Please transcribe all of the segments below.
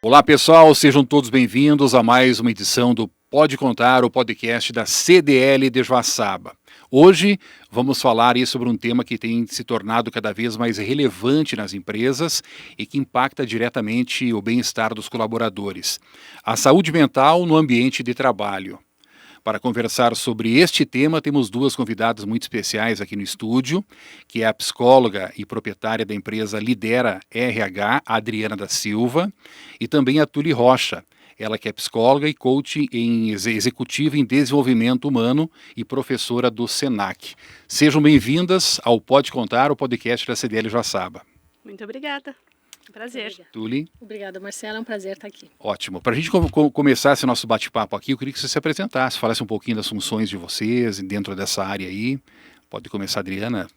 Olá pessoal, sejam todos bem-vindos a mais uma edição do Pode Contar, o podcast da CDL de Joaçaba. Hoje vamos falar aí sobre um tema que tem se tornado cada vez mais relevante nas empresas e que impacta diretamente o bem-estar dos colaboradores: a saúde mental no ambiente de trabalho. Para conversar sobre este tema, temos duas convidadas muito especiais aqui no estúdio, que é a psicóloga e proprietária da empresa Lidera RH, Adriana da Silva, e também a Tuli Rocha, ela que é psicóloga e coach executiva em desenvolvimento humano e professora do SENAC. Sejam bem-vindas ao Pode Contar, o podcast da CDL Joaçaba. Muito obrigada. Prazer. Tuli. Obrigada, Marcela. É um prazer estar aqui. Ótimo. Para a gente começar esse nosso bate-papo aqui, eu queria que você se apresentasse, falasse um pouquinho das funções de vocês dentro dessa área aí. Pode começar, Adriana.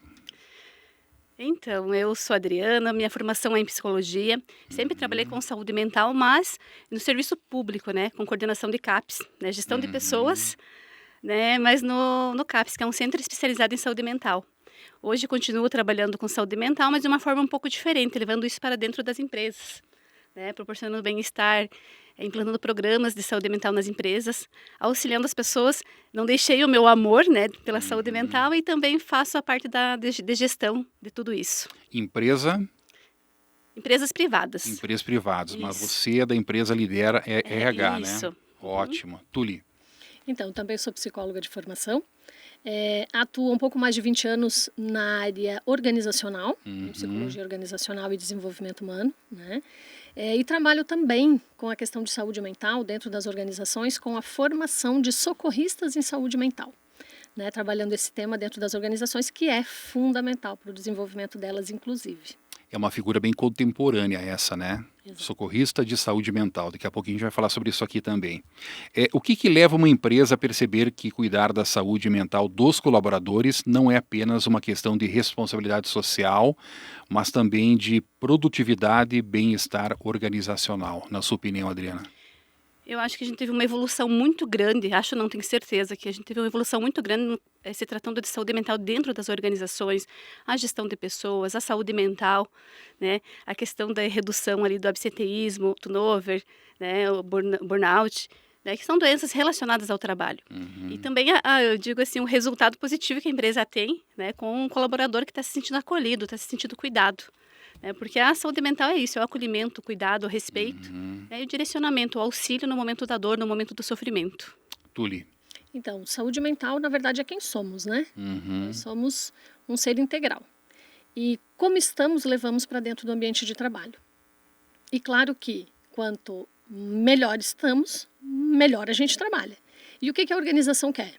Então, eu sou a Adriana, minha formação é em psicologia. Sempre trabalhei com saúde mental, mas no serviço público, né? Com coordenação de CAPS, né? Gestão de pessoas, né? Mas no CAPS, que é um centro especializado em saúde mental. Hoje continuo trabalhando com saúde mental, mas de uma forma um pouco diferente, levando isso para dentro das empresas, né? Proporcionando bem-estar, implantando programas de saúde mental nas empresas, auxiliando as pessoas. Não deixei o meu amor, né, pela saúde mental e também faço a parte de gestão de tudo isso. Empresas privadas. Empresas privadas, Isso. mas você é da empresa Lidera RH, isso. né? Ótimo. Tuli. Então, também sou psicóloga de formação. Atuo um pouco mais de 20 anos na área organizacional, em psicologia organizacional e desenvolvimento humano, né? E trabalho também com a questão de saúde mental dentro das organizações, com a formação de socorristas em saúde mental, né? Trabalhando esse tema dentro das organizações, que é fundamental para o desenvolvimento delas, inclusive. É uma figura bem contemporânea essa, né? Exato. Socorrista de saúde mental. Daqui a pouquinho a gente vai falar sobre isso aqui também. O que leva uma empresa a perceber que cuidar da saúde mental dos colaboradores não é apenas uma questão de responsabilidade social, mas também de produtividade e bem-estar organizacional? Na sua opinião, Adriana? Eu acho que a gente teve uma evolução muito grande, não tenho certeza, que a gente teve uma evolução muito grande se tratando de saúde mental dentro das organizações, a gestão de pessoas, a saúde mental, né, a questão da redução ali do absenteísmo, turnover, né, o burnout, né, que são doenças relacionadas ao trabalho. E também, eu digo assim, o resultado positivo que a empresa tem, né, com um colaborador que está se sentindo acolhido, está se sentindo cuidado. Porque a saúde mental é isso, é o acolhimento, o cuidado, o respeito, e o direcionamento, o auxílio no momento da dor, no momento do sofrimento. Tuli. Então, saúde mental, na verdade, é quem somos, né? Nós somos um ser integral. E como estamos, levamos para dentro do ambiente de trabalho. E claro que, quanto melhor estamos, melhor a gente trabalha. E o que a organização quer?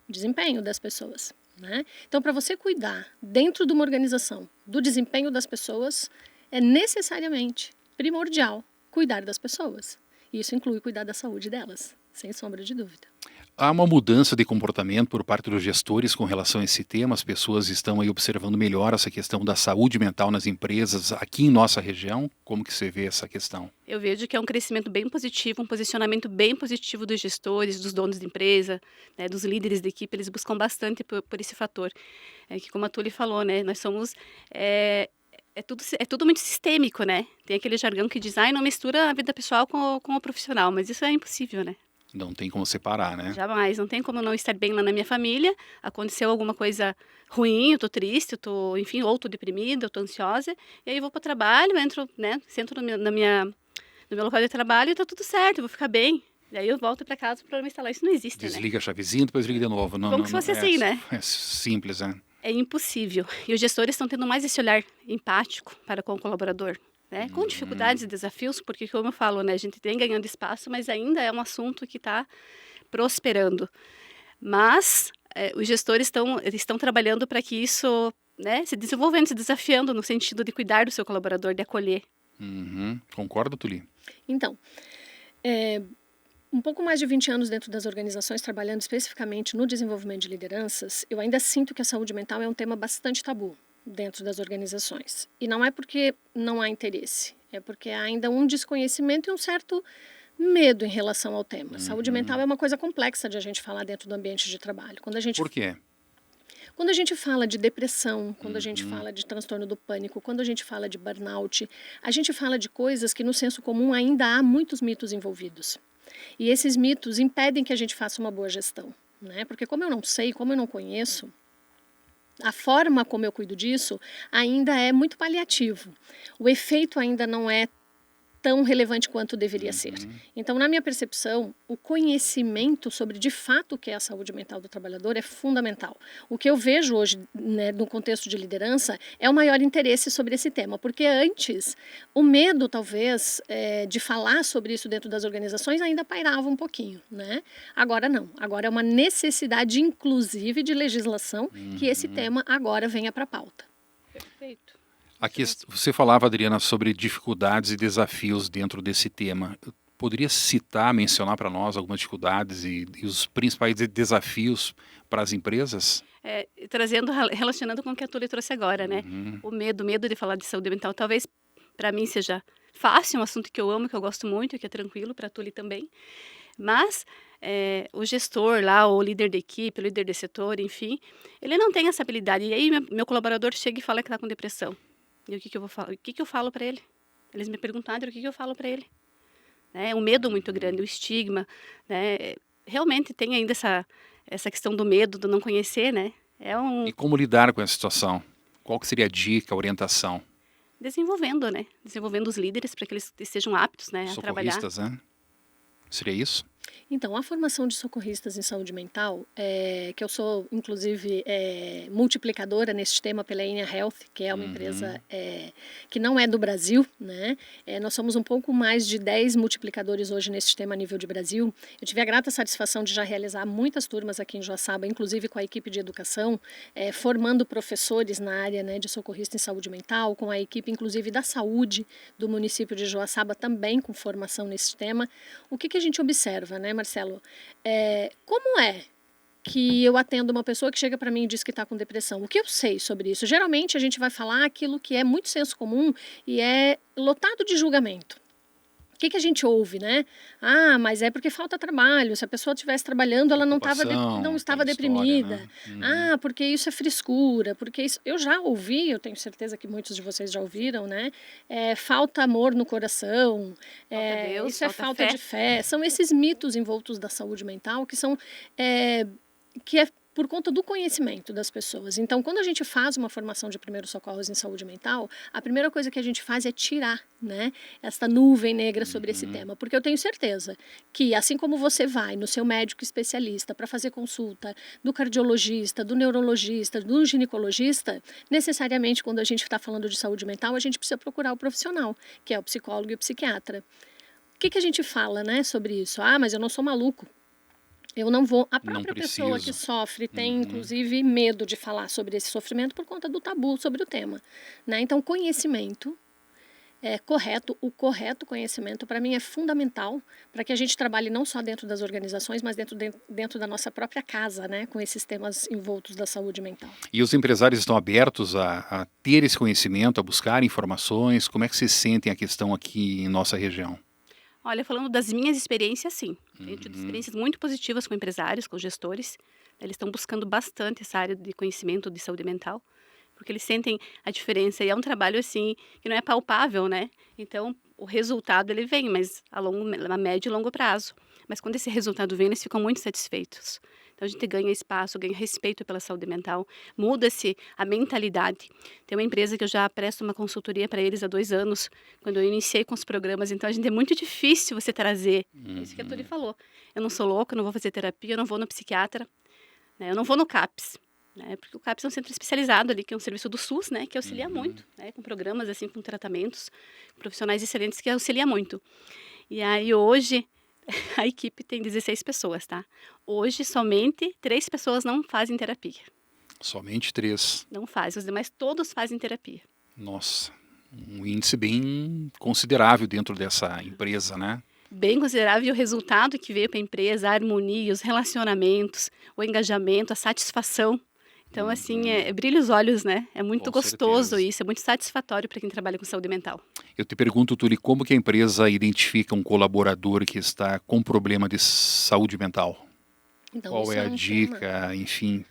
Desempenho das pessoas, né? Então, para você cuidar dentro de uma organização do desempenho das pessoas, é necessariamente primordial cuidar das pessoas. E isso inclui cuidar da saúde delas, sem sombra de dúvida. Há uma mudança de comportamento por parte dos gestores com relação a esse tema? As pessoas estão aí observando melhor essa questão da saúde mental nas empresas aqui em nossa região? Como que você vê essa questão? Eu vejo que é um crescimento bem positivo, um posicionamento bem positivo dos gestores, dos donos de empresa, né, dos líderes de equipe. Eles buscam bastante por esse fator. Que como a Tuli falou, né, nós somos... É tudo muito sistêmico, né? Tem aquele jargão que diz, não mistura a vida pessoal com o profissional, mas isso é impossível, né? Não tem como separar, né? Jamais, não tem como não estar bem lá na minha família, aconteceu alguma coisa ruim, eu tô triste, enfim, ou tô deprimida, eu tô ansiosa, e aí eu vou pro trabalho, entro, né, sento no meu local de trabalho e tá tudo certo, eu vou ficar bem. E aí eu volto para casa para me instalar, isso não existe, Desliga a chavezinha, depois liga de novo. Não, Como se fosse assim, né? É simples, né? É impossível. E os gestores estão tendo mais esse olhar empático para com o colaborador, né? Com dificuldades e desafios, porque como eu falo, né, a gente tem ganhando espaço, mas ainda é um assunto que está prosperando. Mas os gestores estão trabalhando para que isso, né, se desenvolvendo, se desafiando no sentido de cuidar do seu colaborador, de acolher. Concorda, Tuli? Então, um pouco mais de 20 anos dentro das organizações, trabalhando especificamente no desenvolvimento de lideranças, eu ainda sinto que a saúde mental é um tema bastante tabu dentro das organizações. E não é porque não há interesse, é porque há ainda um desconhecimento e um certo medo em relação ao tema. Saúde mental é uma coisa complexa de a gente falar dentro do ambiente de trabalho. Por quê? Quando a gente fala de depressão, quando a gente fala de transtorno do pânico, quando a gente fala de burnout, a gente fala de coisas que no senso comum ainda há muitos mitos envolvidos. E esses mitos impedem que a gente faça uma boa gestão, né? Porque como eu não sei, como eu não conheço, a forma como eu cuido disso ainda é muito paliativo. O efeito ainda não é tão relevante quanto deveria ser. Então, na minha percepção, o conhecimento sobre de fato o que é a saúde mental do trabalhador é fundamental. O que eu vejo hoje, né, no contexto de liderança, é o maior interesse sobre esse tema, porque antes o medo, talvez, de falar sobre isso dentro das organizações ainda pairava um pouquinho, né? Agora não. Agora é uma necessidade, inclusive, de legislação que esse tema agora venha para a pauta. Perfeito. Aqui você falava, Adriana, sobre dificuldades e desafios dentro desse tema. Poderia citar, mencionar para nós algumas dificuldades e os principais desafios para as empresas? Relacionando com o que a Túlia trouxe agora, né? O medo de falar de saúde mental, talvez para mim seja fácil, um assunto que eu amo, que eu gosto muito, que é tranquilo, para a Túlia também. Mas o gestor lá, o líder da equipe, o líder de setor, enfim, ele não tem essa habilidade. E aí meu colaborador chega e fala que está com depressão. E o que eu vou falar? O que eu falo para ele? Eles me perguntaram o que eu falo para ele. Né? Um medo muito grande, o estigma, né? Realmente tem ainda essa questão do medo, do não conhecer, né? E como lidar com essa situação? Qual que seria a dica, a orientação? Desenvolvendo, né? Desenvolvendo os líderes para que eles estejam aptos, né, a trabalhar. Socorristas, né? Seria isso? Então, a formação de socorristas em saúde mental, que eu sou, inclusive, multiplicadora nesse tema pela Enia Health, que é uma empresa que não é do Brasil, né? Nós somos um pouco mais de 10 multiplicadores hoje nesse tema a nível de Brasil. Eu tive a grata satisfação de já realizar muitas turmas aqui em Joaçaba, inclusive com a equipe de educação, formando professores na área, né, de socorrista em saúde mental, com a equipe, inclusive, da saúde do município de Joaçaba, também com formação nesse tema. O que a gente observa, né, Marcelo? Como é que eu atendo uma pessoa que chega para mim e diz que está com depressão? O que eu sei sobre isso? Geralmente a gente vai falar aquilo que é muito senso comum e é lotado de julgamento. O que a gente ouve, né? Ah, mas é porque falta trabalho. Se a pessoa estivesse trabalhando, ela não estava deprimida. História, né? Ah, porque isso é frescura. Porque isso... Eu já ouvi, eu tenho certeza que muitos de vocês já ouviram, né? Falta amor no coração. Falta Deus, isso é falta de fé. São esses mitos envoltos da saúde mental que são... que é por conta do conhecimento das pessoas. Então, quando a gente faz uma formação de primeiros socorros em saúde mental, a primeira coisa que a gente faz é tirar, né, essa nuvem negra sobre esse tema. Porque eu tenho certeza que, assim como você vai no seu médico especialista para fazer consulta do cardiologista, do neurologista, do ginecologista, necessariamente, quando a gente está falando de saúde mental, a gente precisa procurar o profissional, que é o psicólogo e o psiquiatra. O que a gente fala, né, sobre isso? Ah, mas eu não sou maluco. Eu não vou. A própria pessoa que sofre tem, inclusive, medo de falar sobre esse sofrimento por conta do tabu sobre o tema, né? Então, conhecimento correto, o correto conhecimento, para mim, é fundamental para que a gente trabalhe não só dentro das organizações, mas dentro da nossa própria casa, né? Com esses temas envoltos da saúde mental. E os empresários estão abertos a ter esse conhecimento, a buscar informações? Como é que vocês sentem a questão aqui em nossa região? Olha, falando das minhas experiências, sim. Tenho tido experiências muito positivas com empresários, com gestores. Eles estão buscando bastante essa área de conhecimento de saúde mental, porque eles sentem a diferença. E é um trabalho, assim, que não é palpável, né? Então, o resultado, ele vem, mas a médio e longo prazo. Mas quando esse resultado vem, eles ficam muito satisfeitos. Então, a gente ganha espaço, ganha respeito pela saúde mental, muda-se a mentalidade. Tem uma empresa que eu já presto uma consultoria para eles há 2 anos, quando eu iniciei com os programas. Então, é muito difícil você trazer isso que a Turi falou. Eu não sou louca, eu não vou fazer terapia, eu não vou no psiquiatra, né? Eu não vou no CAPS, né? Porque o CAPS é um centro especializado ali, que é um serviço do SUS, né? Que auxilia muito, né? Com programas, assim, com tratamentos, profissionais excelentes que auxilia muito. E aí, hoje... A equipe tem 16 pessoas, tá? Hoje, somente 3 pessoas não fazem terapia. Somente 3? Não fazem, os demais todos fazem terapia. Nossa, um índice bem considerável dentro dessa empresa, né? Bem considerável, e o resultado que veio para a empresa, a harmonia, os relacionamentos, o engajamento, a satisfação. Então, assim, brilha os olhos, né? É muito gostoso isso, é muito satisfatório para quem trabalha com saúde mental. Eu te pergunto, Turi, como que a empresa identifica um colaborador que está com problema de saúde mental? Então, qual é a dica, enfim?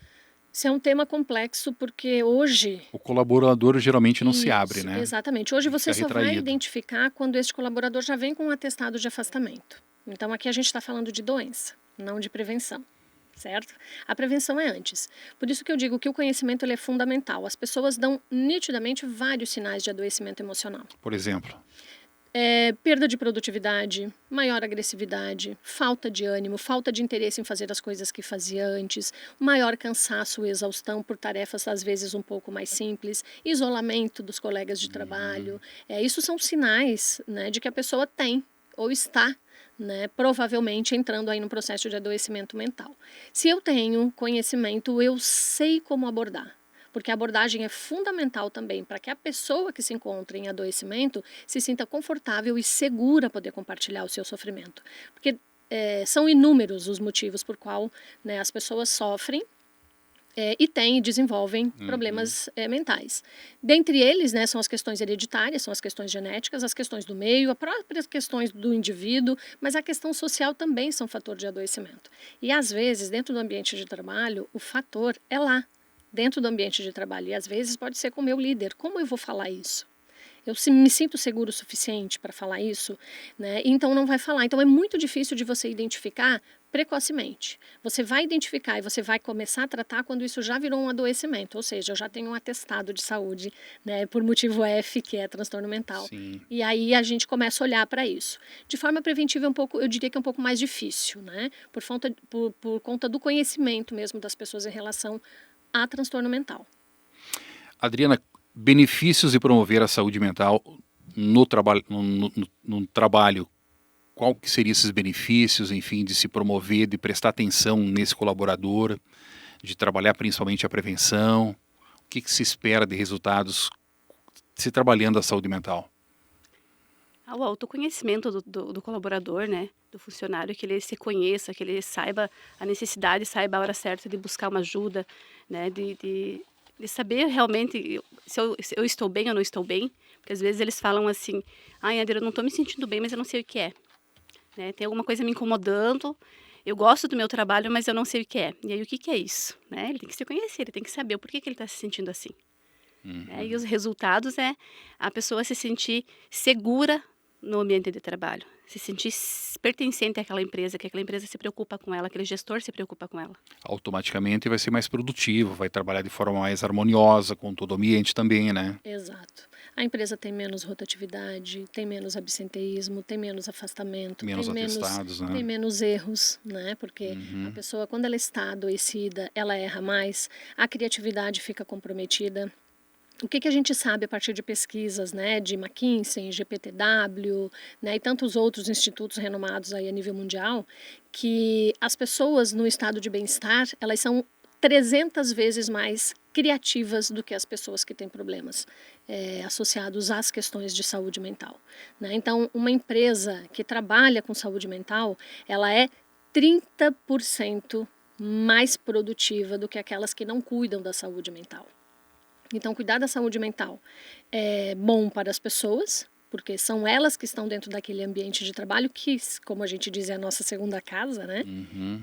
Esse é um tema complexo porque hoje... O colaborador geralmente não se abre, né? Exatamente. Hoje você Fica só vai retraído. identificar quando este colaborador já vem com um atestado de afastamento. Então aqui a gente está falando de doença, não de prevenção, certo? A prevenção é antes. Por isso que eu digo que o conhecimento ele é fundamental. As pessoas dão nitidamente vários sinais de adoecimento emocional. Por exemplo? Perda de produtividade, maior agressividade, falta de ânimo, falta de interesse em fazer as coisas que fazia antes, maior cansaço e exaustão por tarefas às vezes um pouco mais simples, isolamento dos colegas de trabalho. Isso são sinais, né, de que a pessoa tem ou está, né, provavelmente entrando aí no processo de adoecimento mental. Se eu tenho conhecimento, eu sei como abordar. Porque a abordagem é fundamental também para que a pessoa que se encontra em adoecimento se sinta confortável e segura a poder compartilhar o seu sofrimento. Porque são inúmeros os motivos por qual, né, as pessoas sofrem e desenvolvem problemas mentais. Dentre eles, né, são as questões hereditárias, são as questões genéticas, as questões do meio, as próprias questões do indivíduo, mas a questão social também são fator de adoecimento. E às vezes, dentro do ambiente de trabalho, o fator é lá, dentro do ambiente de trabalho, e às vezes pode ser com o meu líder. Como eu vou falar isso? Eu me sinto seguro o suficiente para falar isso, né? Então não vai falar. Então é muito difícil de você identificar precocemente. Você vai identificar e você vai começar a tratar quando isso já virou um adoecimento, ou seja, eu já tenho um atestado de saúde, né, por motivo F, que é transtorno mental. Sim. E aí a gente começa a olhar para isso. De forma preventiva é um pouco, eu diria que é um pouco mais difícil, né? Por conta do conhecimento mesmo das pessoas em relação a transtorno mental. Adriana, benefícios de promover a saúde mental no trabalho, no trabalho. Qual que seriam esses benefícios, enfim, de se promover, de prestar atenção nesse colaborador, de trabalhar principalmente a prevenção? O que se espera de resultados se trabalhando a saúde mental? O autoconhecimento do colaborador, né, do funcionário, que ele se conheça, que ele saiba a necessidade, saiba a hora certa de buscar uma ajuda, né, de saber realmente se eu estou bem ou não estou bem, porque às vezes eles falam assim, ai, Adriana, eu não estou me sentindo bem, mas eu não sei o que é, né, tem alguma coisa me incomodando, eu gosto do meu trabalho, mas eu não sei o que é, e aí o que é isso, né, ele tem que se conhecer, ele tem que saber o porquê que ele está se sentindo assim. E os resultados é a pessoa se sentir segura no ambiente de trabalho, se sentir pertencente àquela empresa, que aquela empresa se preocupa com ela, aquele gestor se preocupa com ela. Automaticamente vai ser mais produtivo, vai trabalhar de forma mais harmoniosa com todo o ambiente também, né? Exato. A empresa tem menos rotatividade, tem menos absenteísmo, tem menos afastamento, Menos atestados, né? tem menos erros, né? Porque a pessoa, quando ela está adoecida, ela erra mais, a criatividade fica comprometida. O que a gente sabe a partir de pesquisas, né, de McKinsey, GPTW, né, e tantos outros institutos renomados aí a nível mundial, que as pessoas no estado de bem-estar, elas são 300 vezes mais criativas do que as pessoas que têm problemas associados às questões de saúde mental, né? Então, uma empresa que trabalha com saúde mental, ela é 30% mais produtiva do que aquelas que não cuidam da saúde mental. Então, cuidar da saúde mental é bom para as pessoas, porque são elas que estão dentro daquele ambiente de trabalho que, como a gente diz, é a nossa segunda casa, né?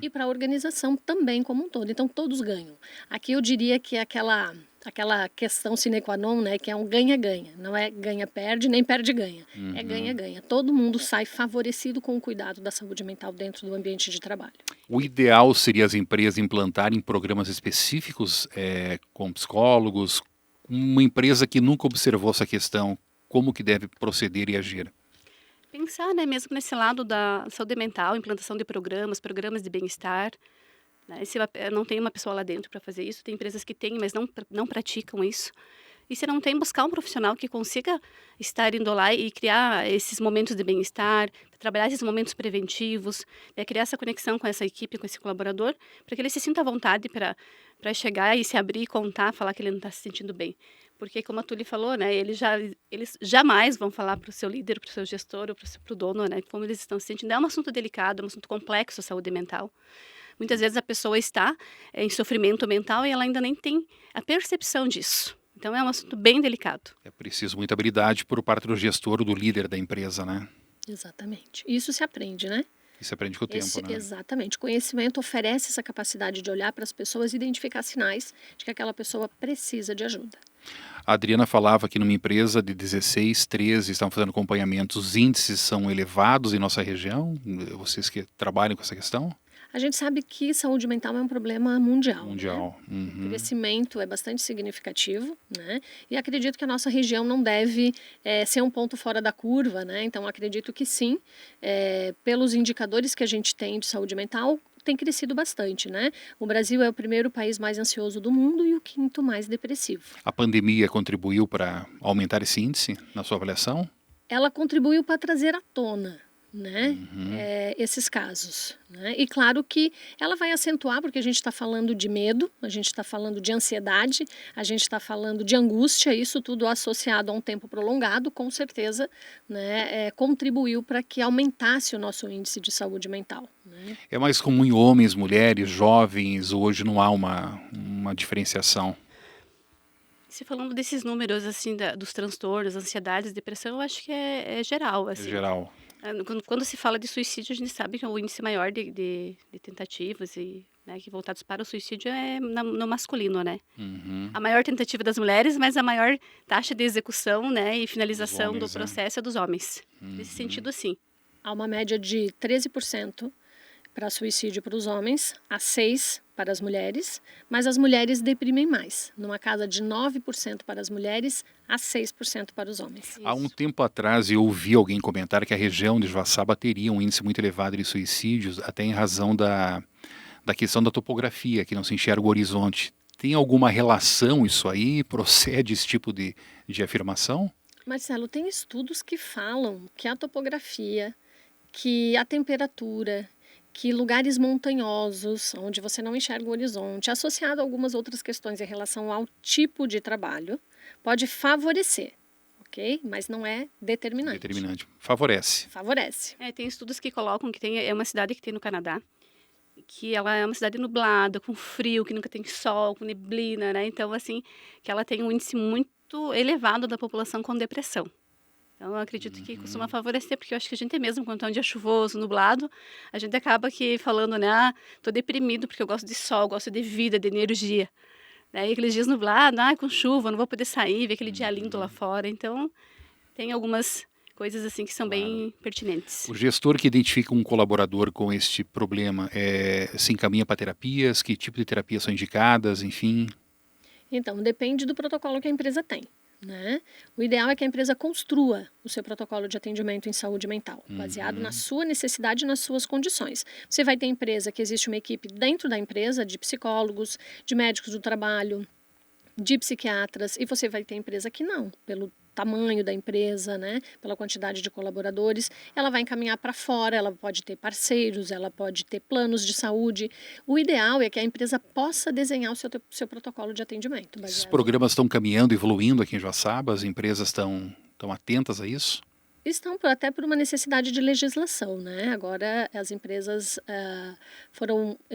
E para a organização também como um todo. Então, todos ganham. Aqui eu diria que é aquela questão sine qua non, né? Que é um ganha-ganha. Não é ganha-perde, nem perde-ganha. É ganha-ganha. Todo mundo sai favorecido com o cuidado da saúde mental dentro do ambiente de trabalho. O ideal seria as empresas implantarem programas específicos com psicólogos. Uma empresa que nunca observou essa questão, como que deve proceder e agir? Pensar, né, mesmo nesse lado da saúde mental, implantação de programas de bem-estar, né, se não tem uma pessoa lá dentro para fazer isso, tem empresas que têm, mas não praticam isso. E se não tem, buscar um profissional que consiga estar indo lá e criar esses momentos de bem-estar, trabalhar esses momentos preventivos, criar essa conexão com essa equipe, com esse colaborador, para que ele se sinta à vontade para chegar e se abrir, contar, falar que ele não está se sentindo bem. Porque, como a Tuli falou, né, eles jamais vão falar para o seu líder, para o seu gestor ou para o dono, né, como eles estão se sentindo. É um assunto delicado, é um assunto complexo, a saúde mental. Muitas vezes a pessoa está em sofrimento mental e ela ainda nem tem a percepção disso. Então é um assunto bem delicado. É preciso muita habilidade por parte do gestor ou do líder da empresa, né? Exatamente. Isso se aprende, né? Isso aprende com o tempo, né? Exatamente. Conhecimento oferece essa capacidade de olhar para as pessoas e identificar sinais de que aquela pessoa precisa de ajuda. A Adriana falava que numa empresa de 16, 13 estavam fazendo acompanhamento, os índices são elevados em nossa região? Vocês que trabalham com essa questão? A gente sabe que saúde mental é um problema mundial. Mundial. Né? Uhum. O crescimento é bastante significativo, né? E acredito que a nossa região não deve ser um ponto fora da curva, né? Então acredito que sim, pelos indicadores que a gente tem de saúde mental, tem crescido bastante, né? O Brasil é o primeiro país mais ansioso do mundo e o quinto mais depressivo. A pandemia contribuiu para aumentar esse índice, na sua avaliação? Ela contribuiu para trazer à tona, né, esses casos, né? E claro que ela vai acentuar, porque a gente está falando de medo, a gente está falando de ansiedade, a gente está falando de angústia, isso tudo associado a um tempo prolongado, com certeza, né, contribuiu para que aumentasse o nosso índice de saúde mental. Né? É mais comum em homens, mulheres, jovens, hoje não há uma diferenciação? Se falando desses números, assim, dos transtornos, ansiedades, depressão, eu acho que é geral, assim. É geral. Quando se fala de suicídio, a gente sabe que o índice maior de tentativas né, que voltados para o suicídio é no masculino, né? Uhum. A maior tentativa das mulheres, mas a maior taxa de execução, né, e finalização homens, do processo é dos homens. Nesse sentido, sim. Há uma média de 13% para suicídio para os homens, a 6% para as mulheres, mas as mulheres deprimem mais, numa casa de 9% para as mulheres, a 6% para os homens. Há um tempo atrás eu ouvi alguém comentar que a região de Joaçaba teria um índice muito elevado de suicídios, até em razão da questão da topografia, que não se enxerga o horizonte. Tem alguma relação isso aí? Procede esse tipo de afirmação? Marcelo, tem estudos que falam que a topografia, que a temperatura, que lugares montanhosos, onde você não enxerga o horizonte, associado a algumas outras questões em relação ao tipo de trabalho, pode favorecer, ok? Mas não é determinante. Determinante. Favorece. Favorece. Tem estudos que colocam que é uma cidade que tem no Canadá, que ela é uma cidade nublada, com frio, que nunca tem sol, com neblina, né? Então, assim, que ela tem um índice muito elevado da população com depressão. Então, eu acredito que costuma favorecer, porque eu acho que a gente mesmo, quando é um dia chuvoso, nublado, a gente acaba que falando, né, tô deprimido porque eu gosto de sol, gosto de vida, de energia. Daí, aqueles dias nublados, com chuva, não vou poder sair, ver aquele dia lindo lá fora. Então, tem algumas coisas assim que são bem pertinentes. O gestor que identifica um colaborador com este problema se encaminha para terapias? Que tipo de terapias são indicadas, enfim? Então, depende do protocolo que a empresa tem. Né? O ideal é que a empresa construa o seu protocolo de atendimento em saúde mental, baseado na sua necessidade e nas suas condições. Você vai ter empresa que existe uma equipe dentro da empresa de psicólogos, de médicos do trabalho, de psiquiatras, e você vai ter empresa que não, pelo tamanho da empresa, né, pela quantidade de colaboradores, ela vai encaminhar para fora, ela pode ter parceiros, ela pode ter planos de saúde. O ideal é que a empresa possa desenhar o seu protocolo de atendimento. Esses programas estão caminhando, evoluindo aqui em Joaçaba? As empresas estão atentas a isso? Estão até por uma necessidade de legislação, né? Agora as empresas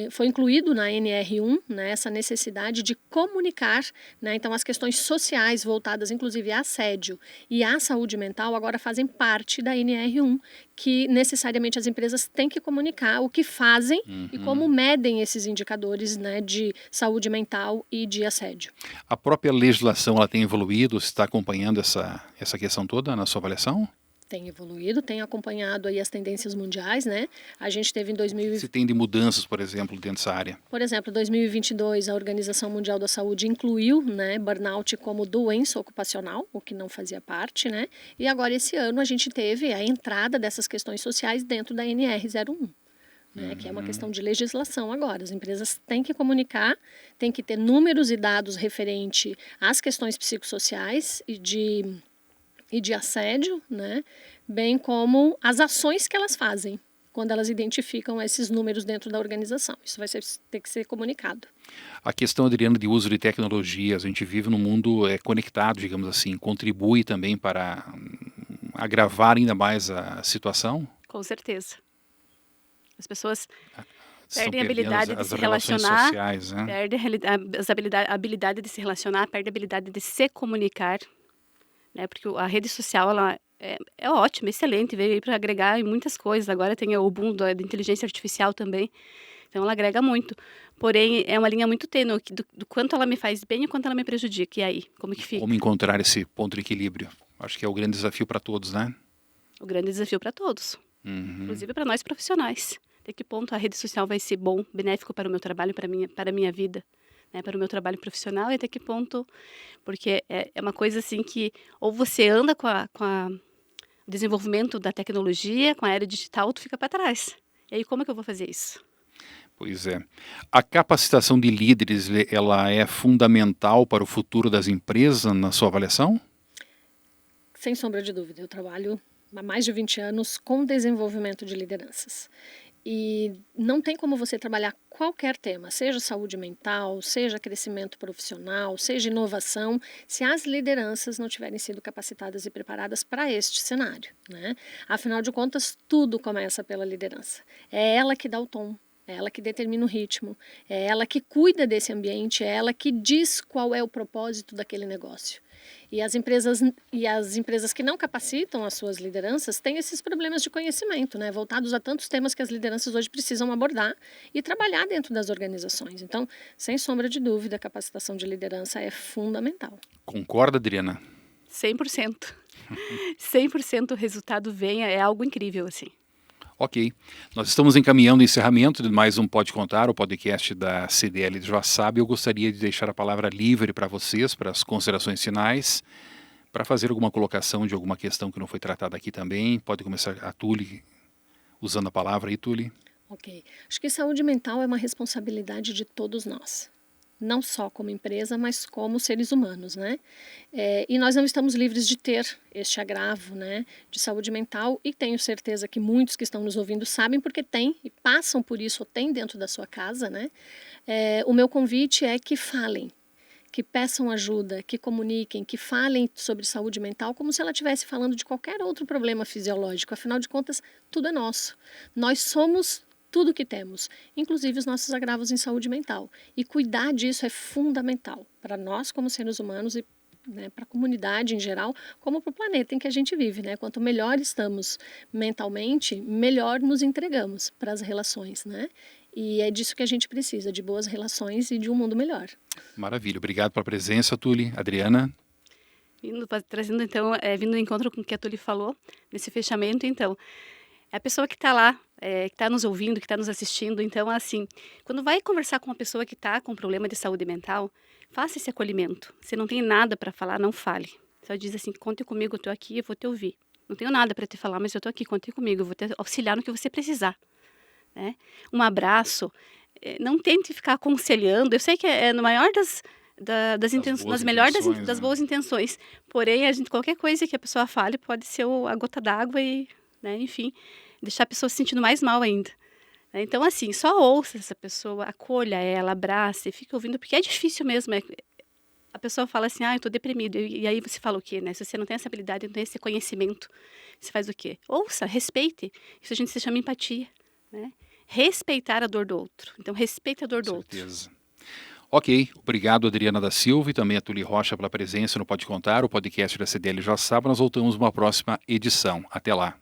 foi incluído na NR1, né, essa necessidade de comunicar, né? Então as questões sociais voltadas inclusive a assédio e à saúde mental agora fazem parte da NR1, que necessariamente as empresas têm que comunicar o que fazem e como medem esses indicadores, né, de saúde mental e de assédio. A própria legislação ela tem evoluído? Você está acompanhando essa questão toda na sua avaliação? Tem evoluído, tem acompanhado aí as tendências mundiais, né? A gente teve em 2020... Se tem de mudanças, por exemplo, dentro dessa área? Por exemplo, em 2022, a Organização Mundial da Saúde incluiu, né, burnout como doença ocupacional, o que não fazia parte, né? E agora, esse ano, a gente teve a entrada dessas questões sociais dentro da NR01. Né, que é uma questão de legislação agora. As empresas têm que comunicar, têm que ter números e dados referente às questões psicossociais e de assédio, né? Bem como as ações que elas fazem quando elas identificam esses números dentro da organização. Isso vai ter que ser comunicado. A questão, Adriana, de uso de tecnologias, a gente vive num mundo conectado, digamos assim, contribui também para agravar ainda mais a situação? Com certeza. As pessoas Estão perdem a habilidade de se relações relacionar, sociais, né? perdem a habilidade de se relacionar, perdem a habilidade de se comunicar, né? Porque a rede social é ótimo, excelente, veio aí para agregar em muitas coisas. Agora tem o boom da inteligência artificial também, então ela agrega muito. Porém, é uma linha muito tênue do quanto ela me faz bem e quanto ela me prejudica. E aí, como que fica? Como encontrar esse ponto de equilíbrio? Acho que é o grande desafio para todos, né? O grande desafio para todos, inclusive para nós profissionais. Até que ponto a rede social vai ser bom, benéfico para o meu trabalho, para a minha vida, né, para o meu trabalho profissional, e até que ponto, porque é uma coisa assim que ou você anda com o desenvolvimento da tecnologia, com a era digital, ou tu fica para trás. E aí como é que eu vou fazer isso? Pois é. A capacitação de líderes, ela é fundamental para o futuro das empresas, na sua avaliação? Sem sombra de dúvida, eu trabalho há mais de 20 anos com desenvolvimento de lideranças. E não tem como você trabalhar qualquer tema, seja saúde mental, seja crescimento profissional, seja inovação, se as lideranças não tiverem sido capacitadas e preparadas para este cenário, né? Afinal de contas, tudo começa pela liderança. É ela que dá o tom, é ela que determina o ritmo, é ela que cuida desse ambiente, é ela que diz qual é o propósito daquele negócio. E as empresas que não capacitam as suas lideranças têm esses problemas de conhecimento, né, voltados a tantos temas que as lideranças hoje precisam abordar e trabalhar dentro das organizações. Então, sem sombra de dúvida, a capacitação de liderança é fundamental. Concorda, Adriana? 100%. 100% o resultado vem, é algo incrível, assim. Ok. Nós estamos encaminhando o encerramento de mais um Pode Contar, o podcast da CDL de Joaçaba. Eu gostaria de deixar a palavra livre para vocês, para as considerações finais, para fazer alguma colocação de alguma questão que não foi tratada aqui também. Pode começar a Tuli, usando a palavra aí, Tuli. Ok. Acho que saúde mental é uma responsabilidade de todos nós. Não só como empresa, mas como seres humanos, né? E nós não estamos livres de ter este agravo, né, de saúde mental, e tenho certeza que muitos que estão nos ouvindo sabem porque têm e passam por isso ou têm dentro da sua casa, né? O meu convite é que falem, que peçam ajuda, que comuniquem, que falem sobre saúde mental como se ela estivesse falando de qualquer outro problema fisiológico. Afinal de contas, tudo é nosso. Nós somos tudo que temos, inclusive os nossos agravos em saúde mental. E cuidar disso é fundamental para nós como seres humanos e, né, para a comunidade em geral, como para o planeta em que a gente vive, né? Quanto melhor estamos mentalmente, melhor nos entregamos para as relações, né? E é disso que a gente precisa, de boas relações e de um mundo melhor. Maravilha. Obrigado pela presença, Tuli. Adriana? Trazendo então, vindo ao encontro com o que a Tuli falou, nesse fechamento, então, é a pessoa que está lá, que está nos ouvindo, que está nos assistindo. Então, assim, quando vai conversar com uma pessoa que está com problema de saúde mental, faça esse acolhimento. Se não tem nada para falar, não fale. Só diz assim, conte comigo, eu estou aqui, eu vou te ouvir. Não tenho nada para te falar, mas eu estou aqui, conte comigo, eu vou te auxiliar no que você precisar. Né? Um abraço, não tente ficar aconselhando. Eu sei que é no maior das intenções, nas melhores das boas intenções. Porém, qualquer coisa que a pessoa fale pode ser a gota d'água e, né, enfim, deixar a pessoa se sentindo mais mal ainda. Então, assim, só ouça essa pessoa, acolha ela, abrace, fique ouvindo, porque é difícil mesmo. A pessoa fala assim, eu estou deprimido. E aí você fala o quê, né? Se você não tem essa habilidade, não tem esse conhecimento, você faz o quê? Ouça, respeite. Isso a gente se chama empatia, né? Respeitar a dor do outro. Então, respeite a dor do outro. Ok, obrigado Adriana da Silva e também a Tuli Rocha pela presença no Pode Contar, o podcast da CDL Joaçaba. Nós voltamos numa próxima edição. Até lá.